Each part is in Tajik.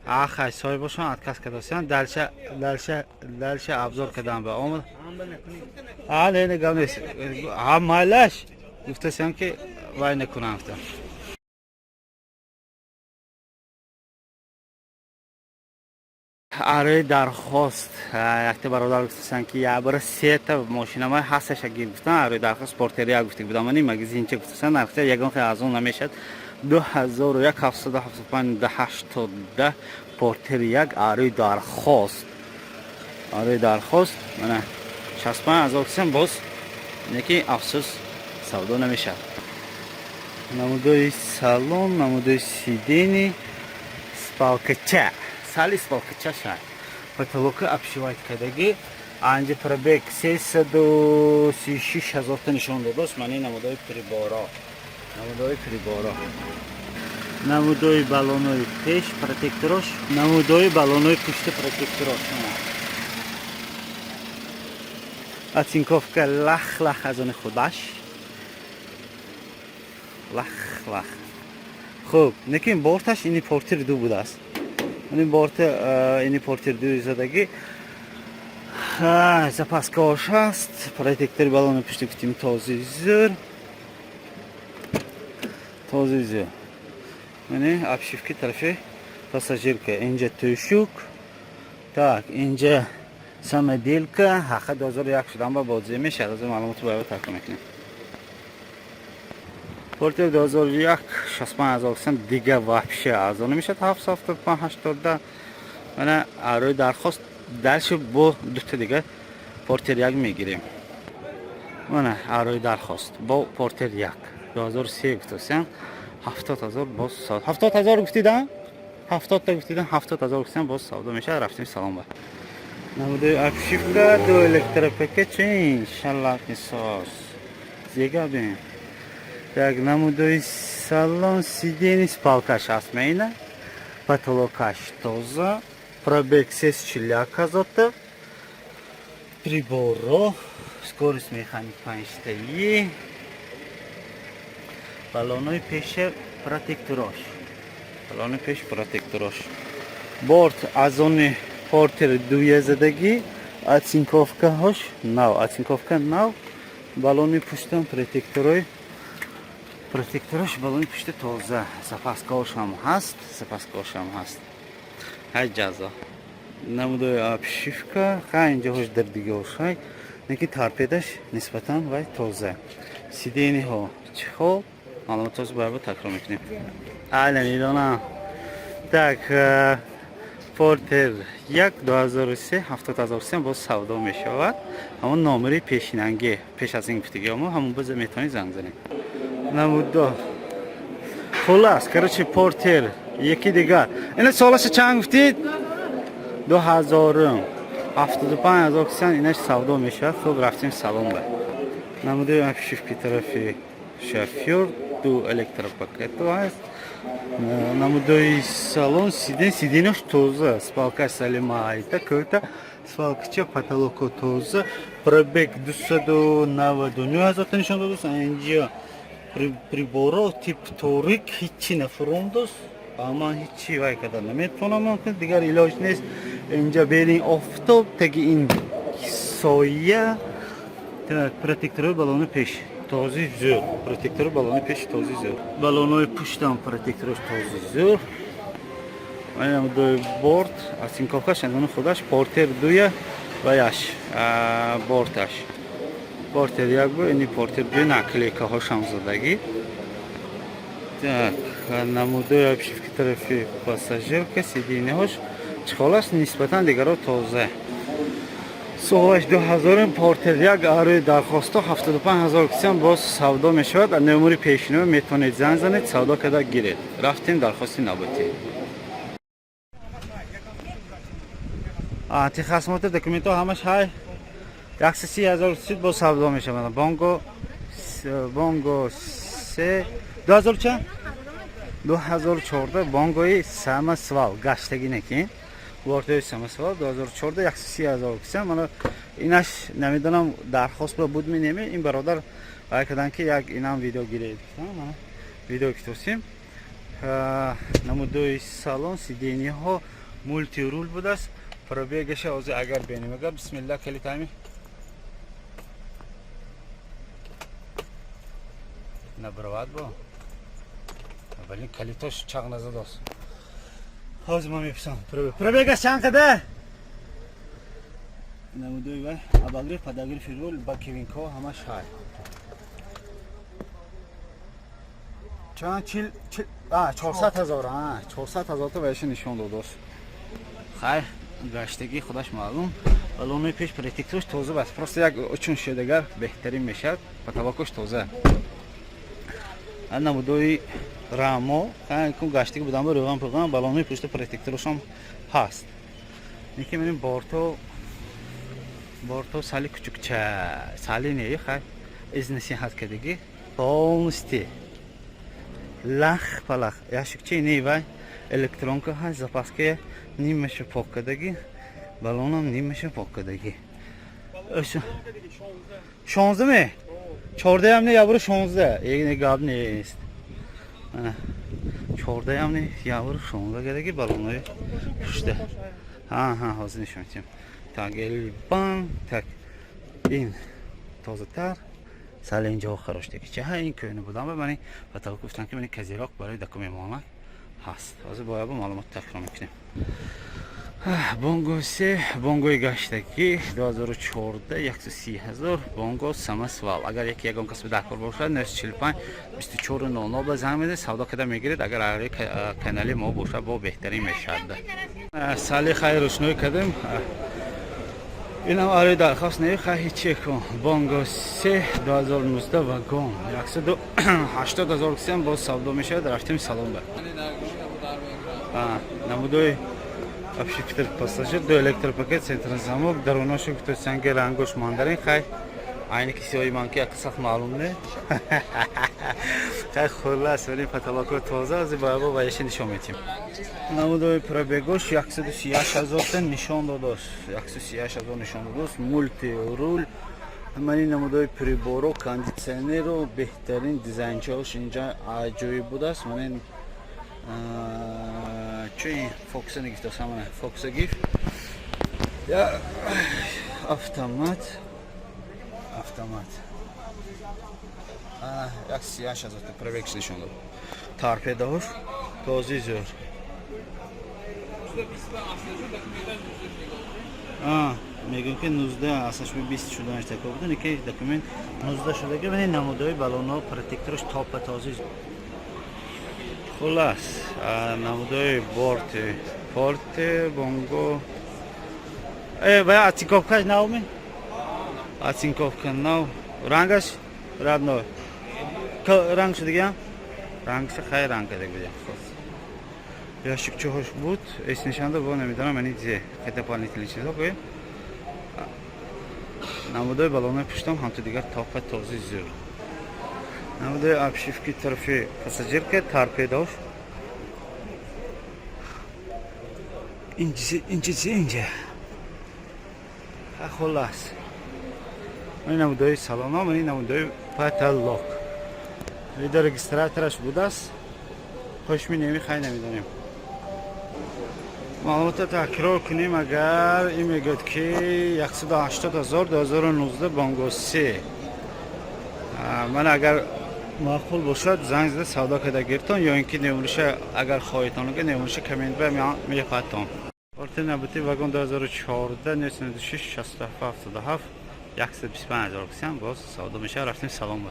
Ахай, соҳибошон отказ кардасиян, дальше обзор кардам ба омад. Не гап нест. Майляш гуфтасиян ки вай накунам гуфтам. Арои дархост якта бародар гуфтасиян ки як бара сета мошинамай ҳасташа гир гуфтан. Арои дархост портерия гуфтик будам. Мани магазинча гуфтасиян нархта ягон хел аз он намешад. 2785 портерия арои дархост. Арои дархост мана 65000 гуфтасиян боз неки афсус савдо намешад. Намудои салон, намудои сидени, спалкача. Сали спалкача шай. Потолока обшивайт кадаги. Анҷа пробег 336000 та нишон додост. Мани намудои приборо. Намудои приборо. Намудои балонои пеш протекторош. Намудои балонои пушти протекторош. Оцинковка лах-лах аз он худаш. Лах-лах. Хуб, некин борташ ини портир ду будааст. Ини борта ини портир ду задаги. Запаскош аст. Протектори балони пушти гуфтим тозизур. Тозизур. Мани обшивки тарафи пассажирка. Инҷа тӯшук. Так, инҷа самоделка. Ҳақа 2001 шудан ба бодзӣ мешад. Аз маълумоти бояд такмил мекунем. Портер 2001 65000 дига вообще арзон мешад. 775-80. Мана арои дархост дальше бо дута дига портер як мегирем. Мана арои дархост бо портер як 2003 гуфтасиян 70000 боз савдо. 70000 гуфтидан? 70 та гуфтидан 70000 гуфтидан боз савдо мешад. Рафтем салон ба. Намудои обшивка до электропакет иншаллах мисос. Зега бин. Так, намудои салон сидени спалкаш аст меина. Потолокаш тоза. Пробег 64000. Приборо. Скорость механик 5 стаи. Балонои пеше протекторош. Балонои пеш протекторош. Борт аз они портер дуя задаги. Оцинковка хош. Нав. Оцинковка нав. Балони пуштан протекторой. Протекторош балони пушти тоза. Запаскош ҳам ҳаст. Запаскош ҳам ҳаст. Ҳай ҷазо. Намудои обшивка. Ха инҷаҳош дар дигаошай. Неки торпедаш нисбатан вай тоза. Сидениҳо чихол. Маълумотоз бояд такрор мекунем. Айла медонам. Так, портер 1 2003 70000 боз савдо мешавад. Ҳамон номери пешинанги пеш аз ин гуфтиги омо ҳамон боза метавонед занг занед. Намудо. Хулас, короче портер яки дигар. Ина солаша чанд гуфтид? 2000 75000 гуфтан инаш савдо мешавад. Хуб рафтем салон ба. Намудои обшивки тарафи шофёр ду электропакето аст. Намудои салон сиденаш тоза. Спалка салимайта кӯта. Спалкача потолоко тоза. Пробег 299000 та нишон додааст. Инҷа приборо тип торик ҳичи нафурондост. Аман ҳичи вай када наметавонам. Дигар илоҷ нест. Инҷа берин офтоб таги ин соя. Так, протекторои балони пеш този зӯр. Протектори балони пеш този зӯр. Балонои пуштам протекторош този зӯр. Намудои борт оцинковка шандони худаш портер дуя ва яш борташ. Портер як бо ини портер дуя наклейкаҳошам задаги. Так, намудои обшивки тарафи пассажирка сидениҳош чихолаш нисбатан дигаро тоза. Солаш 2000 портер як арои дархосто 75000 гуфтан боз савдо мешавад. Номери пешиноӣ метавонед занг занед, савдо карда гиред. Рафтем дархости навбатӣ. Техасмоти документҳо ҳамаш ҳай 130000 гуфтид боз савдо мешавад. Бонго 3 2000 чанд? 2014 бонгои самосвал гаштаги некин. Вортои самосвал 2014 130000 гуфтан. Мана инаш намедонам дархост ба буд менеме. Ин бародар ай кадан ки як инам видео гиред. Мана видео китосим. намудои салон сиденияҳо мултирул будааст. Пробегаша ҳозир агар бинем. Агар бисмилла калитами набравад бо. Вале калитош чақ назадост. Ҳозир ман меписам. Пробегаш чанд қадар? намудои вай абагри подогрев руль ба кивинко ҳамаш ҳай. Чанд 400,000 400,000 то вайши нишон додост. Хайр гаштагӣ худаш маълум. Балонои пеш протекторш тоза баст. Просто як учун шедагар беҳтарин мешавад. Потолокош тоза. намудои рамо кун гаштагӣ будам рӯған пӯған балонои пушти протекторшам ҳаст. Неки меним борто сали кучукча сали не хай из насиҳат кардагӣ полностью лах палах яшикчи не вай электронка ҳаст запаска нимаша пок кардагӣ балонам нимаша пок кардагӣ 16 ме 14 ам не ябро 16 егне гап нест 14 ам не ябро 16 кардагӣ балонои пушта ҳозир нишон медиҳам. Так элбан так ин тозатар сали инҷо хароштаги чаҳа ин кӯни будам ба мани потолок гуфтам ки мани казирок барои дако мемонад ҳаст. Ҳозир бояд бо маълумот такрор мекунем. Бонго 3 бонгои гаштагӣ 2014 130,000 бонго самасвал. Агар яки ягон кас дакор бошад 945 2400 ба занг медиҳед савдо карда мегиред. Агар агри канали мо бошад бо беҳтарин мешавад. Сали хайр рӯшноӣ кардем. Инам ари дархост не хаҳи чекон бонго 3 2019 вагон 180,000 кисем боз савдо мешавад. Рафтем салон ба намудои общепитер пассажир до электропакет центр замок даронош гуфтосанги рангош мандарин хай айни кисиҳои ман ки ақсақ маълум не хай хулас вали потолоко тоза ази баъбо ба яши нишон метим. намудои пробегош 138,000 нишон додост 138,000 нишон додост мульти руль мани намудои приборо кондитсионеро беҳтарин дизайнчаош инҷа аҷоиб будааст. Манин чӯ фокуса нагифтасам мана фокуса гифт я автомат 138,000 пробегш нишон дод. Торпедош този зӯр мегӯям ки 19 асашби 20 шудааш тако буду неки документ 19 шудаги мани намудои балоно протектораш топа този хулас намудои порте бонго бая ацинковкаш навми ацинковка нав рангаш родной ранг шудагиам рангша хай ранг кардак будем. яшикчаҳош буд эснишанда бо намедонам ани зе хай дополнительные чизҳо гӯем. намудои балонои пуштам ҳамто дигар топа този зӯр. намудои обшивки тарафи пассажирка торпедош инҷа хулас мани намудои салоно мани намудои потолок видео регистратораш будааст хош менеми хай намедонем. маълумота такрор кунем. агар ин мегӯяд ки 180,000 2019 бонго 3 ман агар маъқул бошад занг зада савдо карда гиртон ё ин ки немуриша агар хоҳитон ага немуриша комент ба мефатон. орти набати вагон 2014 996 67 125,000 кисем боз савдо меша. Рафтем салон ба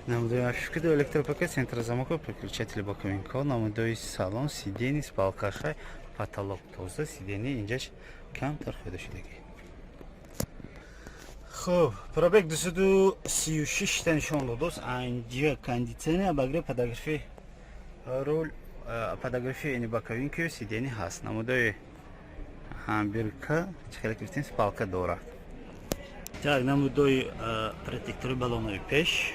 намудои обшивка до электропакет центр замока переключатели боковинко намудои салон сидени с балкашай потолок тоза сидени инҷаш кам тархида шудагӣ. хуб пробег 236 та нишон додост. анҷа кондитсионер багре подографи руль подографи ини боковинки сидени ҳаст. намудои ҳамбирка чихела гирифтем спалка дорад. так намудои протектори балонои пеш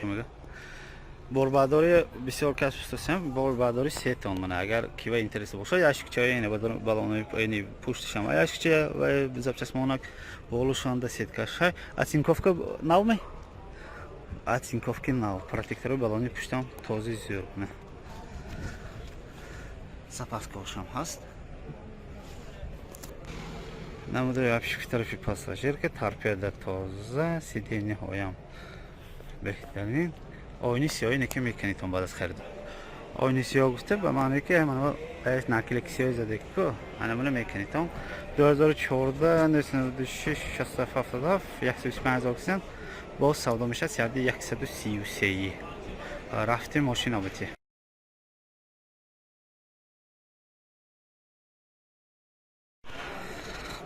борбардори бисёр кас пустасем борбардори 3 тон мана агар кива интереси бошад яшикчаи ин балонои ин пуштишам яшикча ва запчастмонак болушанда сеткашай ацинковка навме ацинковки нав протектори балонои пуштам този зӯр запаскошам ҳаст. намудои обшивки тарафи пассажирка, торпеда тоза, сиденияҳоям беҳтарин. Oyni siyohi neke mekaniton ba'd az xarid. Oyni siyoh gufte ba ma'noyi ke mana bayaş nakilek siyoh zadik ku. Ana buni mekaniton 2014 96 67 125 oksan باز سودا میشه 133 رفتیم ماشین آبتی.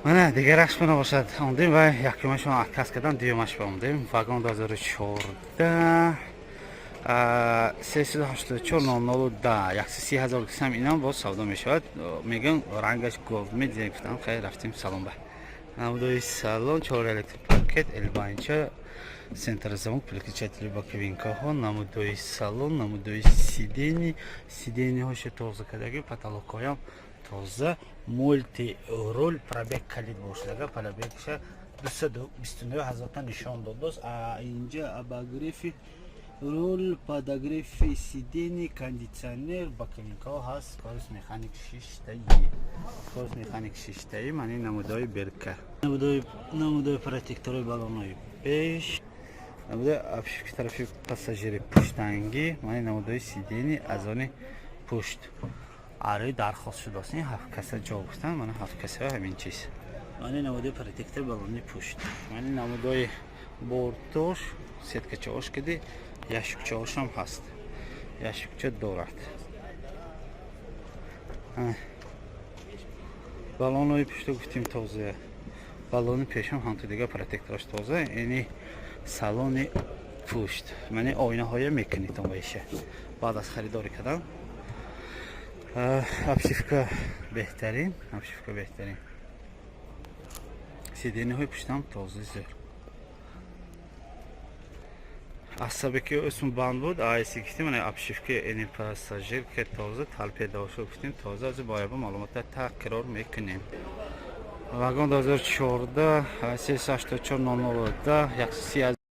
من دیگه رخش بنا باشد آمدیم و یکیمش رو عکس کردم دیومش با آمدیم واگن 2014 384 010 130,000 گفتم اینا باز سودا میشود میگن رنگش گلد دیگه گفتم خیلی رفتیم سالن به نمودوی سالن 4 الکتریک پاکت البانچه центр замок переключатели боковин кахон намудои салон намудои сидениҳош тоза кардаги потолокҳоям тоза мулти рул пробег калид бошадага пробегша 229,000 нишон додааст инҷа абагрифи рул подогрефи сидени кондитсионер боковинкаҳо ҳаст корус механик шиштаи мани намудои берка намудои протектори балонои пеш намудои обшивки тарафи пассажири пуштанги мани намудои сидени аз они пушт ари дархост шудааст ин 7 каса ҷо гуфтан мана 7 каса ҳамин чиз мани намудои протектори балони пушт мани намудои бортош сеткачаош киди яшукчаошам ҳаст яшукча дорад балонои пушто гуфтим тоза балони пешам ҳамто дига протектораш тоза ини салони пушт мани ойнаҳоя меканитон баиша баъд аз харидорӣ кардам обшивка беҳтарин сидениҳои пуштам тоза зӯр асабе ки усм банд буд айси гифтим мана обшивки ини пассажирка тоза торпедаошо гуфтим тоза аз бояба маълумота такрор мекунем вагон 2014 384 010 130